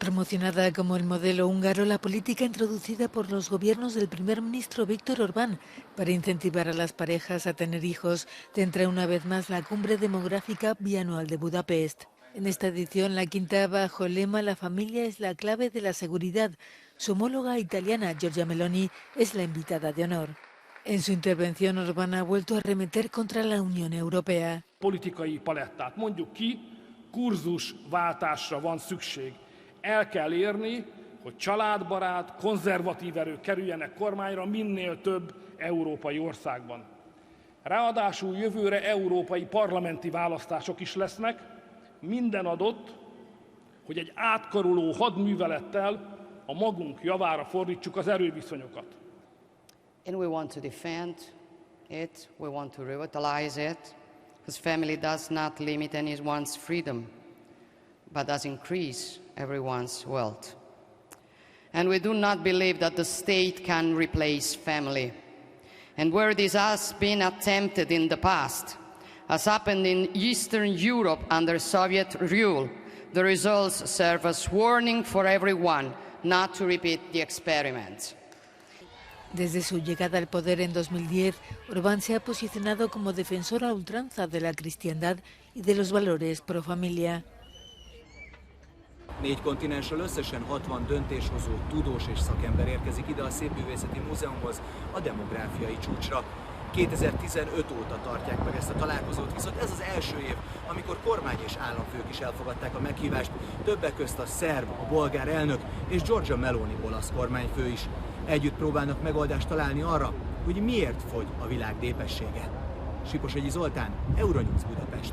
Promocionada como el modelo húngaro, la política introducida por los gobiernos del primer ministro Viktor Orbán para incentivar a las parejas a tener hijos centra una vez más la cumbre demográfica bianual de Budapest. En esta edición, la quinta, bajo el lema «La familia es la clave de la seguridad», su homóloga italiana, Giorgia Meloni, es la invitada de honor. En su intervención, Orbán ha vuelto a arremeter contra la Unión Europea. Politikai palettát mondjuk ki, kurzusváltásra van szükség. El kell érni, hogy családbarát, konzervatív erők kerüljenek kormányra minél több európai országban. Ráadásul jövőre európai parlamenti választások is lesznek, minden adott, hogy egy átkaroló hadművelettel a magunk javára fordítsuk az erőviszonyokat. And we want to defend it, we want to revitalize it, because family does not limit anyone's freedom, but does increase everyone's wealth. And we do not believe that the state can replace family. And where this has been attempted in the past, as happened in Eastern Europe under Soviet rule, the results serve as warning for everyone not to repeat the experiment. Desde su llegada al poder en 2010, Orbán se ha posicionado como defensor a ultranza de la cristiandad y de los valores pro familia. 4 kontinensről összesen 60 döntéshozó, tudós és szakember érkezik ide a Szépművészeti Múzeumhoz a demográfiai csúcsra. 2015 óta tartják meg ezt a találkozót, viszont ez az első év, amikor kormány és államfők is elfogadták a meghívást, többek közt a szerb, a bolgár elnök és Giorgia Meloni olasz kormányfő is. Együtt próbálnak megoldást találni arra, hogy miért fogy a világ népessége. Siposegyi Zoltán, Euronews Budapest.